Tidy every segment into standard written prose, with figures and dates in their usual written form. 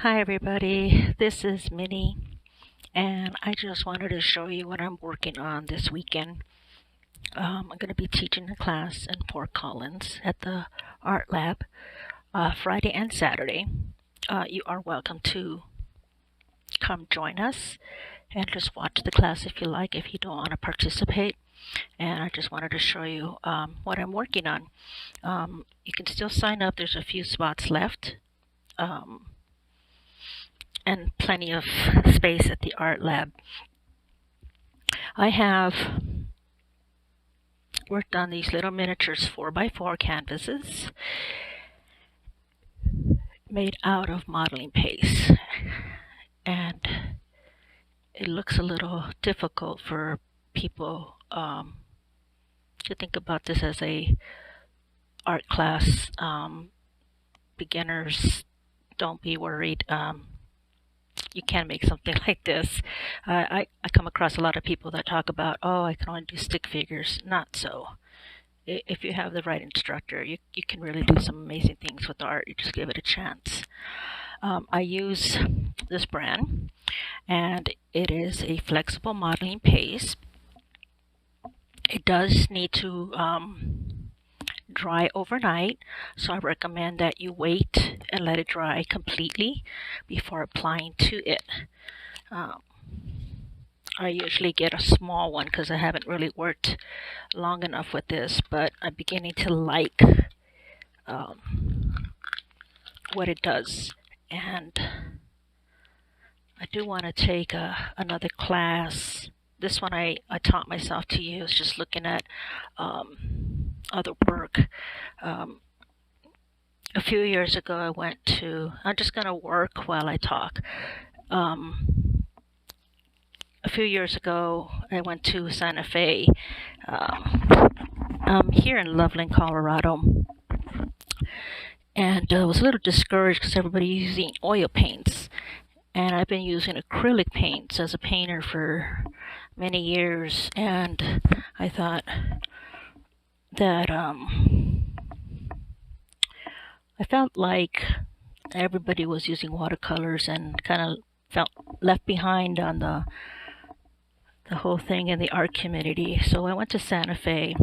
Hi everybody, this is Minnie, and I just wanted to show you what I'm working on this weekend. I'm going to be teaching a class in Fort Collins at the art lab Friday and Saturday. You are welcome to come join us and just watch the class if you like, if you don't want to participate. And I just wanted to show you what I'm working on. You can still sign up, there's a few spots left. And plenty of space at the art lab. I have worked on these little miniatures 4x4 canvases made out of modeling paste, and it looks a little difficult for people to think about this as a art class. Beginners, don't be worried. You can make something like this. I come across a lot of people that talk about, oh, I can only do stick figures. Not so. If you have the right instructor, you can really do some amazing things with art. You just give it a chance. I use this brand, and it is a flexible modeling paste. It does need to dry overnight, so I recommend that you wait and let it dry completely before applying to it. I usually get a small one because I haven't really worked long enough with this, but I'm beginning to like what it does, and I do want to take another class. This one I taught myself to use, just looking at other work. A few years ago I went to, I'm just going to work while I talk. A few years ago I went to Santa Fe. I'm here in Loveland, Colorado, and I was a little discouraged because everybody's using oil paints, and I've been using acrylic paints as a painter for many years, and I thought that I felt like everybody was using watercolors and kind of felt left behind on the whole thing in the art community. So I went to Santa Fe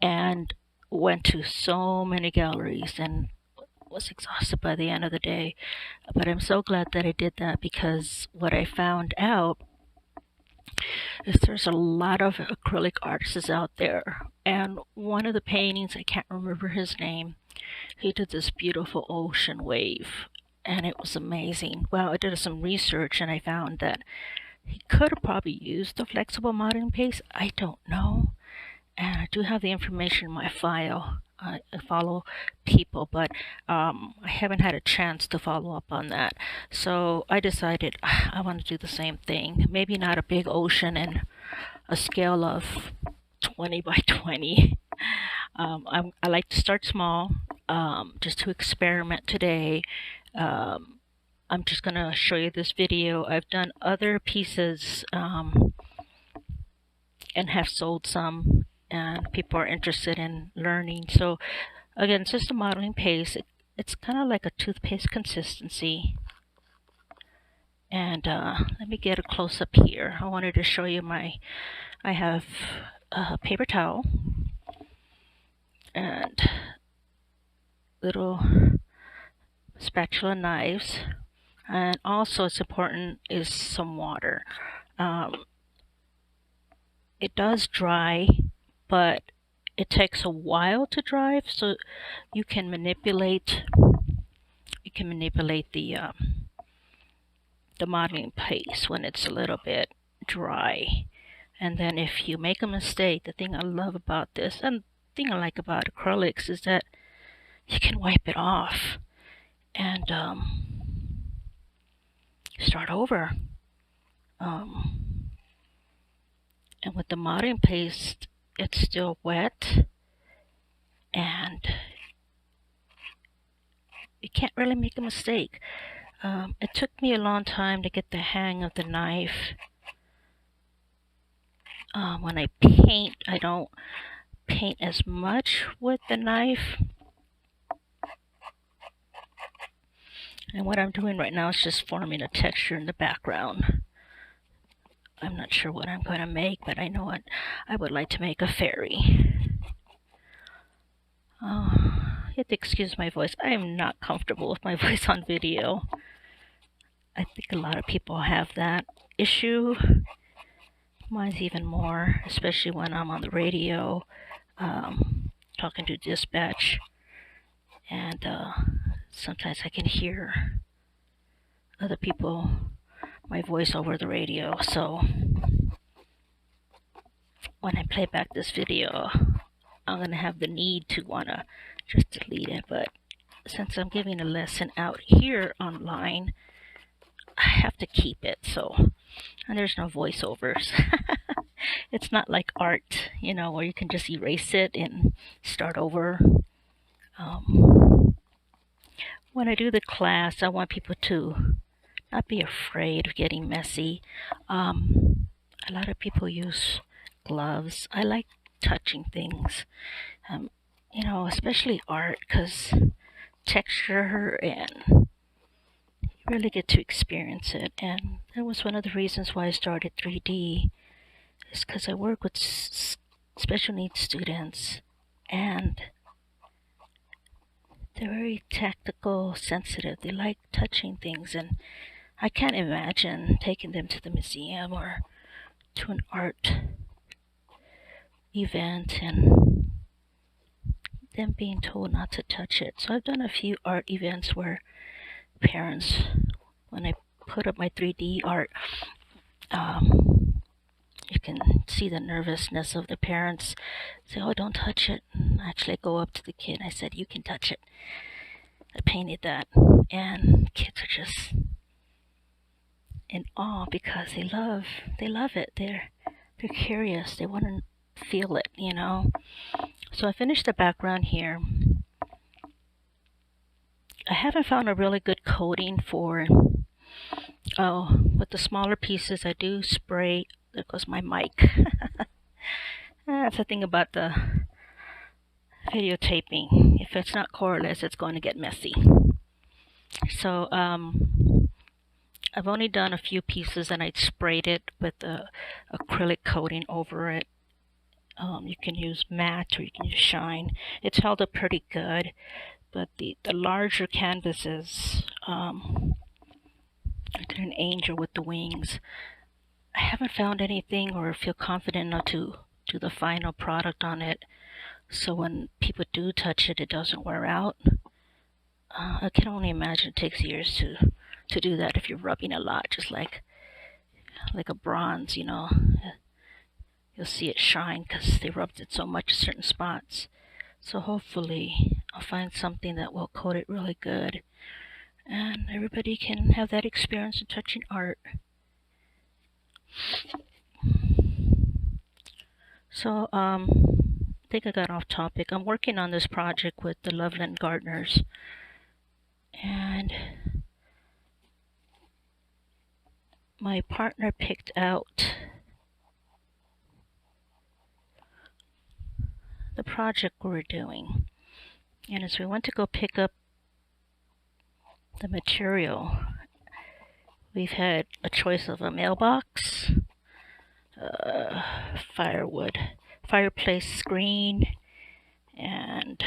and went to so many galleries and was exhausted by the end of the day. But I'm so glad that I did that, because what I found out is there's a lot of acrylic artists out there. And one of the paintings, I can't remember his name, he did this beautiful ocean wave, and it was amazing. Well, I did some research and I found that he could have probably used the flexible modeling paste. I don't know. And I do have the information in my file. I follow people, but I haven't had a chance to follow up on that. So I decided I want to do the same thing. Maybe not a big ocean and a scale of 20 by 20. I like to start small, just to experiment today. I'm just going to show you this video. I've done other pieces and have sold some, and people are interested in learning. So again, it's just a modeling paste. It's kind of like a toothpaste consistency. And let me get a close-up here. I wanted to show you I have a paper towel and little spatula knives, and also it's important is some water. It does dry, but it takes a while to dry, so you can manipulate the modeling paste when it's a little bit dry. And then if you make a mistake, the thing I love about this, and the thing I like about acrylics, is that you can wipe it off and start over. And with the modeling paste, it's still wet, and you can't really make a mistake. It took me a long time to get the hang of the knife. When I paint, I don't paint as much with the knife. And what I'm doing right now is just forming a texture in the background. I'm not sure what I'm going to make, but I know what I would like to make a fairy. You have to excuse my voice. I am not comfortable with my voice on video. I think a lot of people have that issue. Mine's even more, especially when I'm on the radio, talking to dispatch, and sometimes I can hear other people, my voice over the radio. So when I play back this video, I'm going to have the need to want to just delete it. But since I'm giving a lesson out here online, I have to keep it. So, and there's no voiceovers. It's not like art, you know, where you can just erase it and start over. When I do the class, I want people to not be afraid of getting messy. A lot of people use gloves. I like touching things, you know, especially art, because texture, and you really get to experience it. And that was one of the reasons why I started 3D, is because I work with special needs students, and they're very tactical, sensitive. They like touching things, and I can't imagine taking them to the museum or to an art event and them being told not to touch it. So I've done a few art events where parents, when I put up my 3D art, you can see the nervousness of the parents. Say, oh, don't touch it. And actually, I go up to the kid and I said, you can touch it. I painted that. And kids are just in awe because they love it. They're curious. They want to feel it, you know. So I finished the background here. I haven't found a really good coating for, with the smaller pieces. I do spray. There goes my mic. That's the thing about the videotaping. If it's not cordless, it's going to get messy. So I've only done a few pieces, and I sprayed it with the acrylic coating over it. You can use matte or you can use shine. It's held up pretty good, but the larger canvases, I did an angel with the wings. I haven't found anything or feel confident enough to do the final product on it, so when people do touch it, it doesn't wear out. I can only imagine it takes years to do that if you're rubbing a lot, just like a bronze, you know. You'll see it shine because they rubbed it so much in certain spots. So hopefully I'll find something that will coat it really good, and everybody can have that experience of touching art. So I think I got off topic. I'm working on this project with the Loveland Gardeners, and my partner picked out the project we're doing. And as we went to go pick up the material, we've had a choice of a mailbox, firewood, fireplace screen, and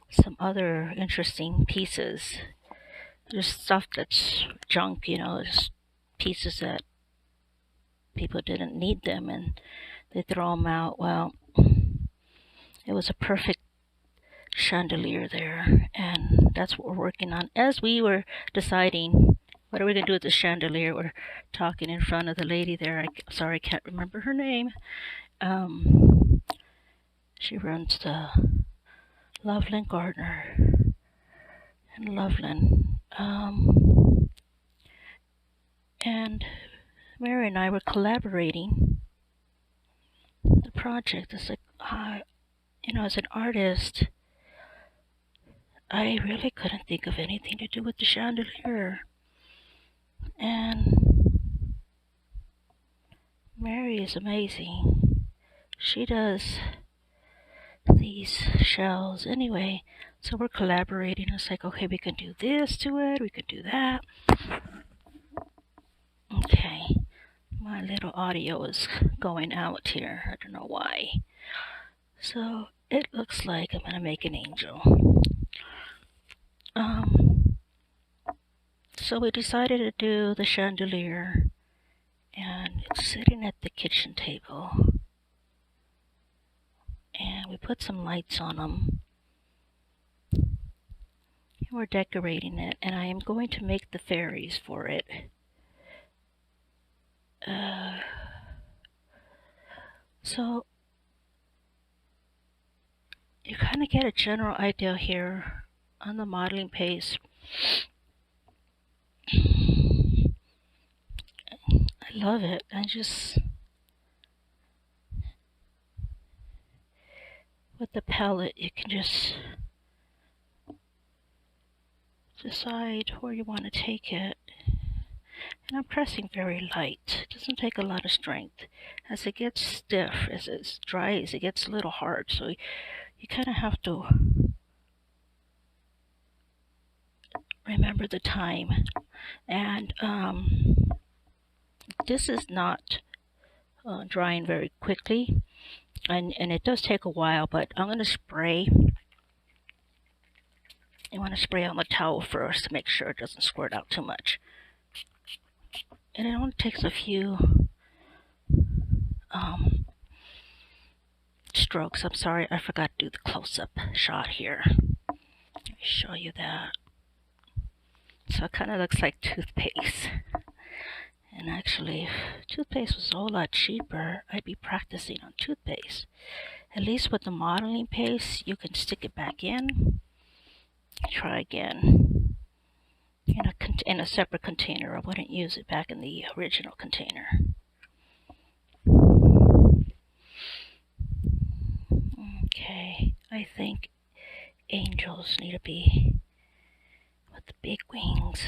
some other interesting pieces. Just stuff that's junk, you know, just pieces that people didn't need them and they throw them out. Well, it was a perfect chandelier there, and that's what we're working on. As we were deciding what are we going to do with the chandelier, we're talking in front of the lady there. Sorry, I can't remember her name. She runs the Loveland Gardener in Loveland. And Mary and I were collaborating the project. It's like, you know, as an artist, I really couldn't think of anything to do with the chandelier. And Mary is amazing. She does these shells. Anyway, So we're collaborating. It's like, okay, we can do this to it, we can do that. Okay, my little audio is going out here. I don't know why. So it looks like I'm gonna make an angel. So we decided to do the chandelier, and it's sitting at the kitchen table. And we put some lights on them. We're decorating it, and I am going to make the fairies for it. So you kind of get a general idea here on the modeling page. I love it. I just, with the palette, you can just decide where you want to take it. And I'm pressing very light. It doesn't take a lot of strength. As it gets stiff, as it dries, it gets a little hard. So you kind of have to remember the time. And this is not drying very quickly. And it does take a while, but I'm going to spray. You want to spray on the towel first to make sure it doesn't squirt out too much. And it only takes a few strokes. I'm sorry, I forgot to do the close-up shot here. Let me show you that. So it kind of looks like toothpaste. And actually, if toothpaste was a whole lot cheaper, I'd be practicing on toothpaste. At least with the modeling paste, you can stick it back in. Try again. In a separate container. I wouldn't use it back in the original container. Okay, I think angels need to be with the big wings.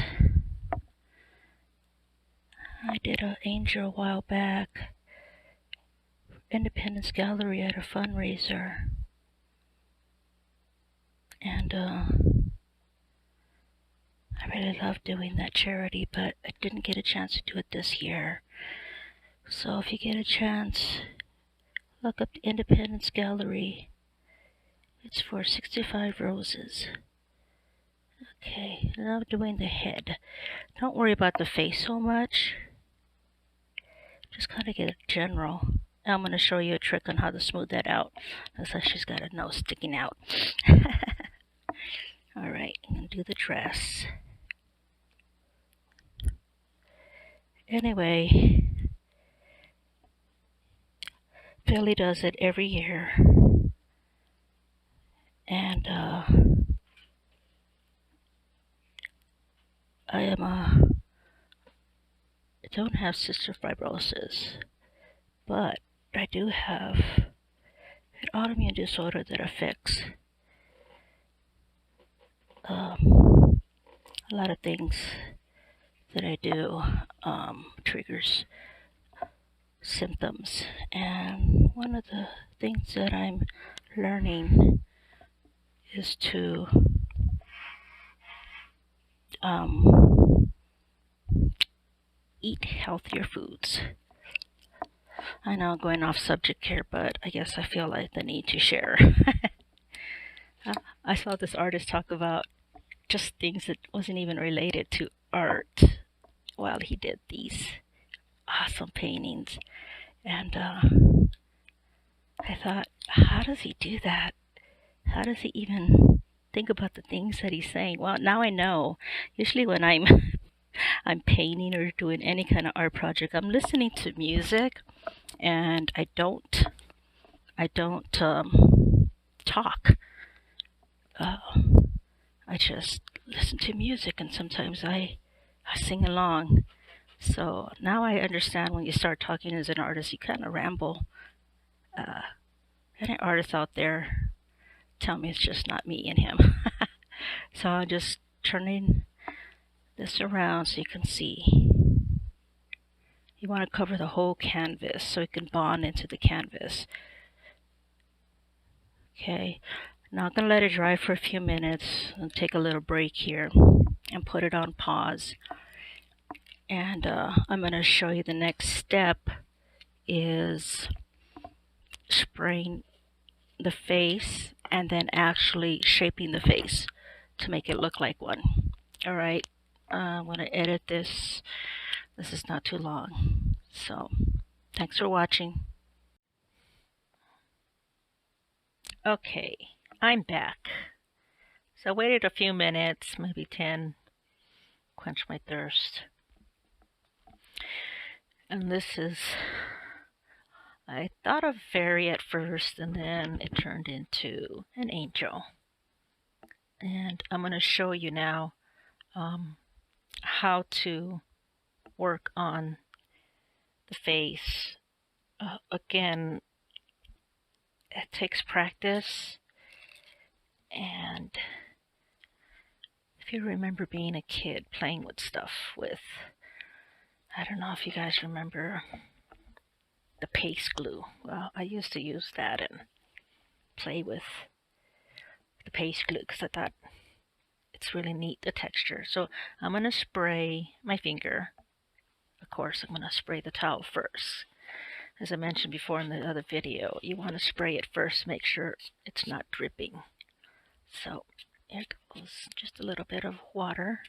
I did an angel a while back, Independence Gallery at a fundraiser, and I really love doing that charity, but I didn't get a chance to do it this year. So if you get a chance, look up the Independence Gallery. It's for 65 roses. Okay, now I'm doing the head. Don't worry about the face so much. Just kind of get a general. Now I'm going to show you a trick on how to smooth that out. Looks like she's got a nose sticking out. Alright, I'm going to do the dress. Anyway, Billy does it every year. And I don't have cystic fibrosis, but I do have an autoimmune disorder that affects a lot of things that I do, triggers symptoms. And one of the things that I'm learning is to eat healthier foods. I know I'm going off subject here, but I guess I feel like the need to share. I saw this artist talk about just things that wasn't even related to art while he did these awesome paintings. And I thought, how does he do that? How does he even think about the things that he's saying? Well, now I know. Usually when I'm painting or doing any kind of art project, I'm listening to music, and I don't talk. I just listen to music, and sometimes I sing along. So now I understand when you start talking as an artist, you kind of ramble. Any artists out there, tell me it's just not me and him. So I'm just turning this around so you can see. You want to cover the whole canvas so it can bond into the canvas. Okay, Now I'm going to let it dry for a few minutes and take a little break here and put it on pause. And I'm going to show you the next step is spraying the face and then actually shaping the face to make it look like one. All right, I'm going to edit this. This is not too long. So thanks for watching. Okay, I'm back. So I waited a few minutes, maybe 10, quench my thirst. And this is, I thought of fairy at first, and then it turned into an angel. And I'm going to show you now how to work on the face. Again, it takes practice, and if you remember being a kid playing with stuff with, I don't know if you guys remember the paste glue. Well, I used to use that and play with the paste glue because I thought it's really neat, the texture. So I'm going to spray my finger. Of course, I'm going to spray the towel first. As I mentioned before in the other video, you want to spray it first, make sure it's not dripping. So here goes just a little bit of water.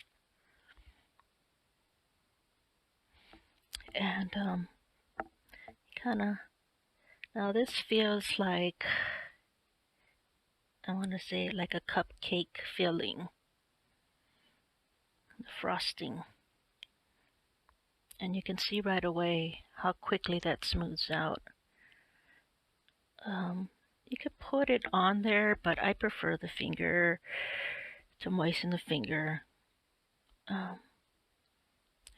And kind of, now this feels like, I want to say like a cupcake filling, the frosting. And you can see right away how quickly that smooths out. You could put it on there, but I prefer the finger, to moisten the finger,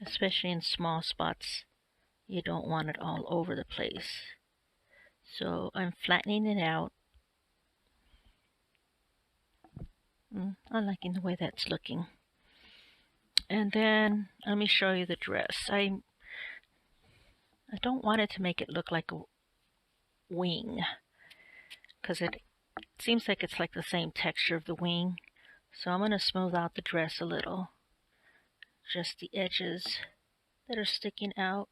especially in small spots. You don't want it all over the place. So I'm flattening it out. I'm liking the way that's looking. And then let me show you the dress. I don't want it to make it look like a wing, because it seems like it's like the same texture of the wing. So I'm going to smooth out the dress a little. Just the edges that are sticking out.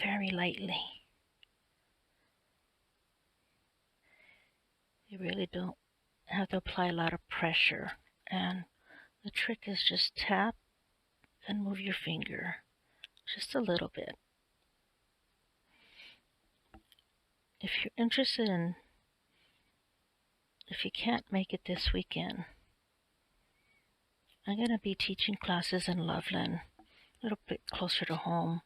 Very lightly. You really don't have to apply a lot of pressure. And the trick is just tap and move your finger just a little bit. If you're interested in, if you can't make it this weekend, I'm going to be teaching classes in Loveland, a little bit closer to home.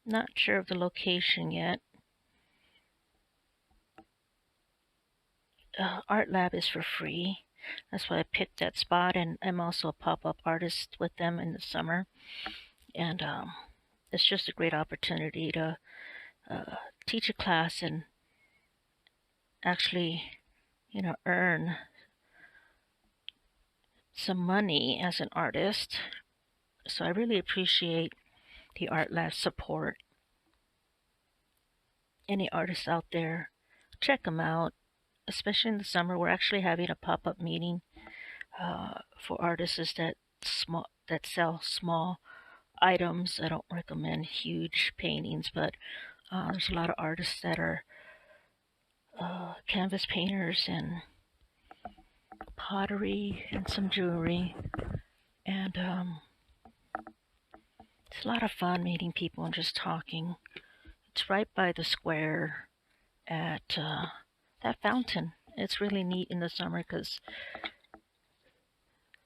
Not sure of the location yet. Art Lab is for free. That's why I picked that spot, and I'm also a pop-up artist with them in the summer. And it's just a great opportunity to teach a class and actually, you know, earn some money as an artist. So I really appreciate the Art Lab support. Any artists out there, check them out. Especially in the summer, we're actually having a pop-up meeting for artists that sell small items. I don't recommend huge paintings, but there's a lot of artists that are canvas painters and pottery and some jewelry. And it's a lot of fun meeting people and just talking. It's right by the square at that fountain. It's really neat in the summer because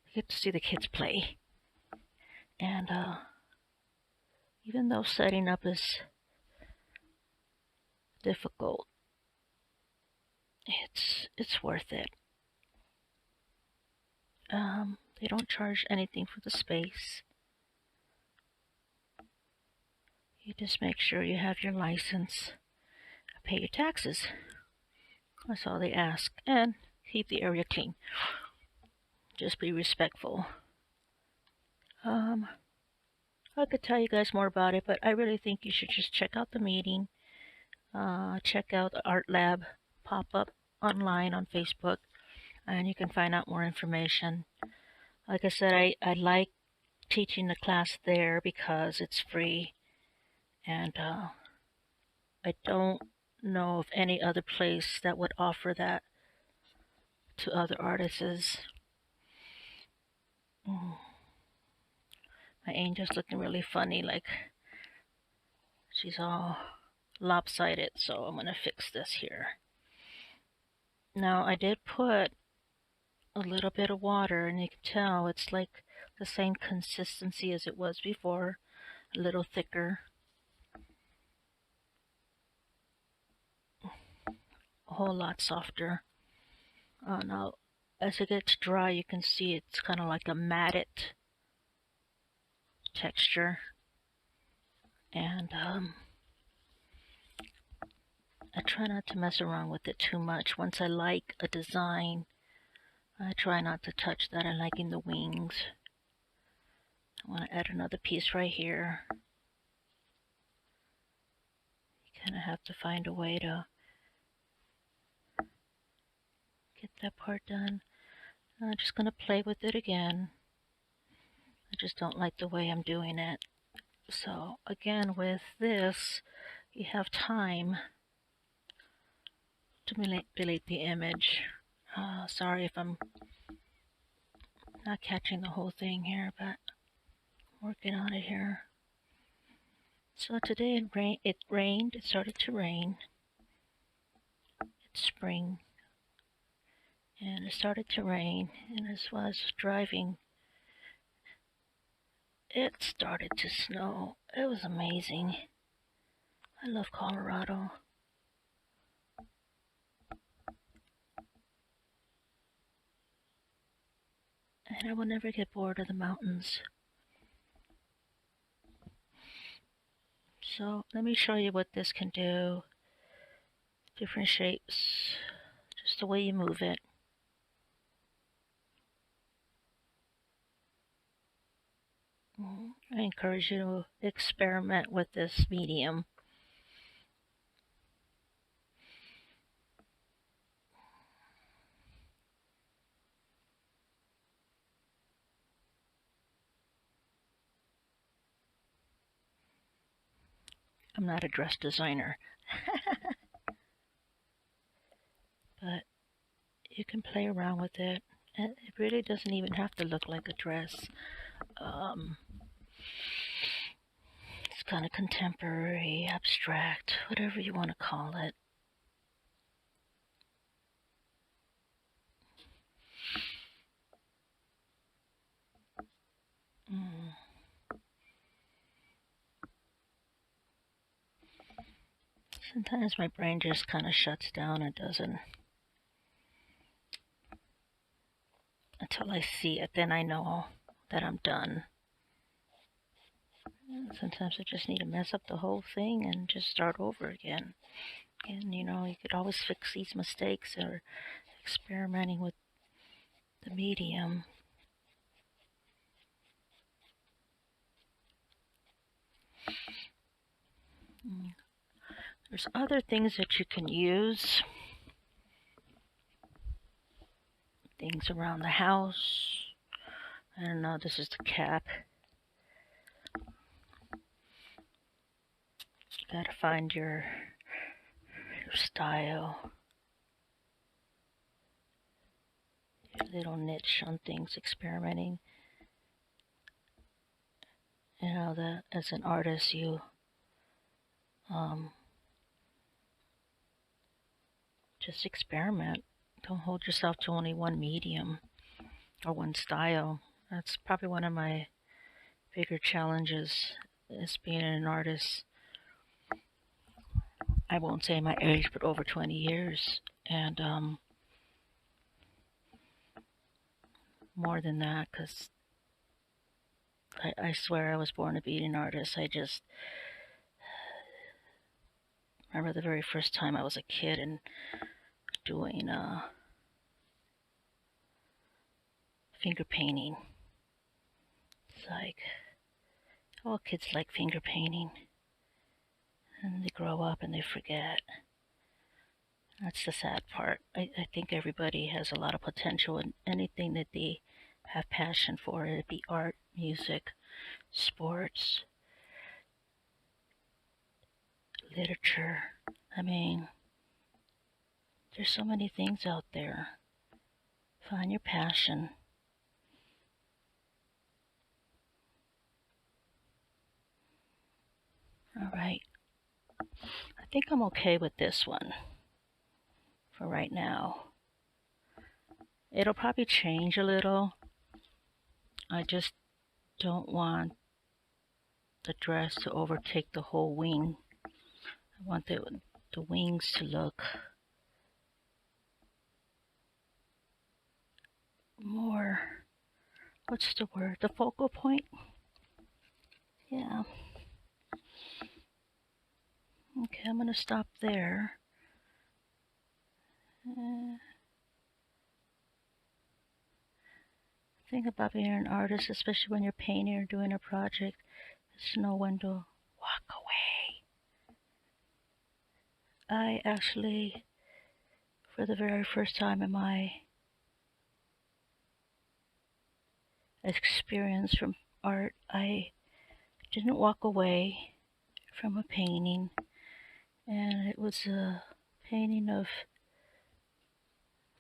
you get to see the kids play. And even though setting up is difficult, it's worth it. They don't charge anything for the space. You just make sure you have your license, pay your taxes. That's all they ask. And keep the area clean. Just be respectful. Um, I could tell you guys more about it, but I really think you should just check out the meeting. Check out the Art Lab pop up online on Facebook, and you can find out more information. Like I said, I like teaching the class there because it's free, and I don't know of any other place that would offer that to other artists. Mm. My angel's looking really funny, like she's all lopsided, so I'm gonna fix this here. Now I did put a little bit of water, and you can tell it's like the same consistency as it was before, a little thicker, a whole lot softer. Now as it gets dry, you can see it's kind of like a matted texture, and I try not to mess around with it too much. Once I like a design, I try not to touch that. I like in the wings. I want to add another piece right here. You kind of have to find a way to get that part done. I'm just going to play with it again. I just don't like the way I'm doing it. So again, with this, you have time to manipulate the image. Sorry if I'm not catching the whole thing here, but I'm working on it here. So today it rained, it started to rain. It's spring. And it started to rain, and as I was driving, it started to snow. It was amazing. I love Colorado. And I will never get bored of the mountains. So let me show you what this can do. Different shapes, just the way you move it. I encourage you to experiment with this medium. I'm not a dress designer, but you can play around with it. It really doesn't even have to look like a dress. It's kind of contemporary, abstract, whatever you want to call it. Sometimes my brain just kind of shuts down and doesn't. Until I see it, then I know that I'm done. Sometimes I just need to mess up the whole thing and just start over again. And you know, you could always fix these mistakes or experimenting with the medium. There's other things that you can use. Things around the house. I don't know, this is the cap. You gotta find your style. Your little niche on things, experimenting. You know, that as an artist, you just experiment. Don't hold yourself to only one medium or one style. That's probably one of my bigger challenges as being an artist. I won't say my age, but over 20 years. And more than that, because I swear I was born to be an artist. I just remember the very first time I was a kid and doing finger painting. like, all kids like finger painting. And they grow up and they forget. That's the sad part. I think everybody has a lot of potential in anything that they have passion for. It'd be art, music, sports, literature. I mean, there's so many things out there. Find your passion. All right. I think I'm okay with this one for right now. It'll probably change a little. I just don't want the dress to overtake the whole wing. I want the wings to look more, what's the word? The focal point? Yeah. Okay, I'm going to stop there. Thing about being an artist, especially when you're painting or doing a project, is to know when to walk away. I actually, for the very first time in my experience from art, I didn't walk away from a painting, and it was a painting of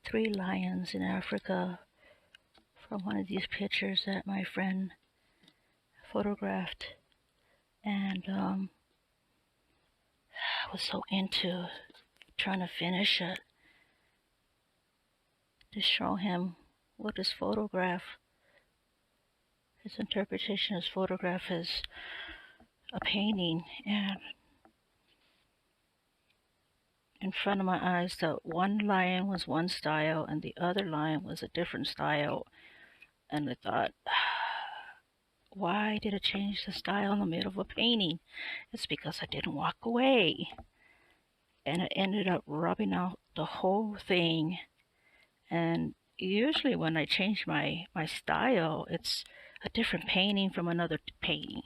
3 lions in Africa from one of these pictures that my friend photographed, and I was so into trying to finish it to show him what his photograph, his interpretation of his photograph is a painting. And in front of my eyes, the one lion was one style and the other lion was a different style. And I thought, why did it change the style in the middle of a painting? It's because I didn't walk away. And it ended up rubbing out the whole thing. And usually when I change my style, it's a different painting from another painting.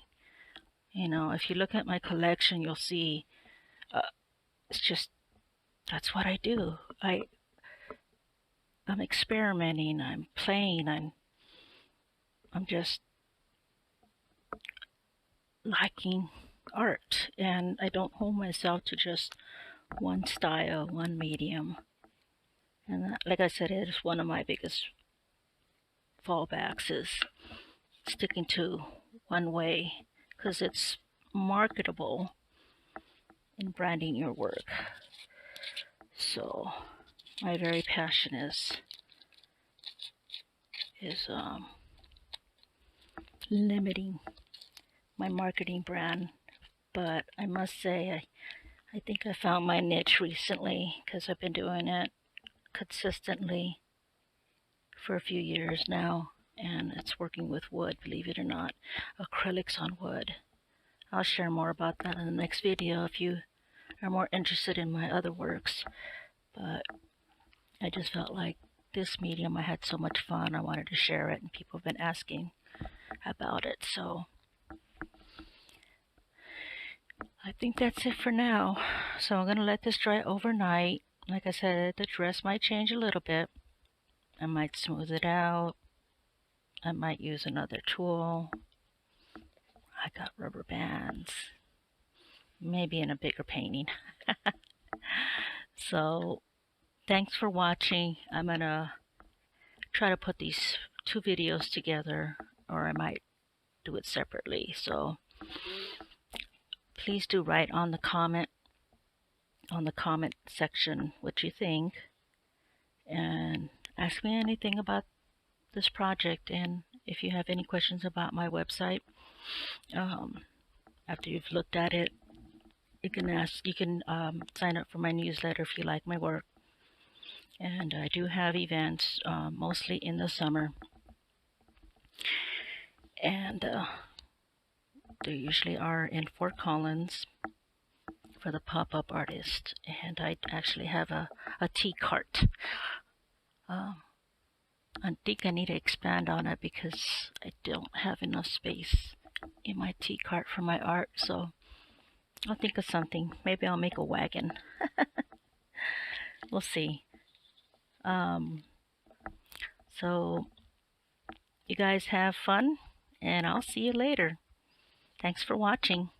You know, if you look at my collection, you'll see it's just, that's what I do. I'm experimenting, I'm playing, I'm just liking art, and I don't hold myself to just one style, one medium. And that, like I said, it is one of my biggest fallbacks, is sticking to one way, because it's marketable in branding your work. So my very passion is limiting my marketing brand. But I must say, I think I found my niche recently, because I've been doing it consistently for a few years now, and it's working with wood, believe it or not, acrylics on wood. I'll share more about that in the next video if you are more interested in my other works. But I just felt like this medium, I had so much fun, I wanted to share it, and people have been asking about it. So I think that's it for now. So I'm going to let this dry overnight. Like I said, the dress might change a little bit. I might smooth it out. I might use another tool. I got rubber bands. Maybe in a bigger painting. So thanks for watching. I'm going to try to put these 2 videos together, or I might do it separately. So please do write on the comment section what you think, and ask me anything about this project. And if you have any questions about my website, after you've looked at it, you can sign up for my newsletter if you like my work. And I do have events, mostly in the summer, and they usually are in Fort Collins for the pop-up artist. And I actually have a tea cart I think I need to expand on it because I don't have enough space in my tea cart for my art. So I'll think of something. Maybe I'll make a wagon. We'll see. Um, so you guys have fun, and I'll see you later. Thanks for watching.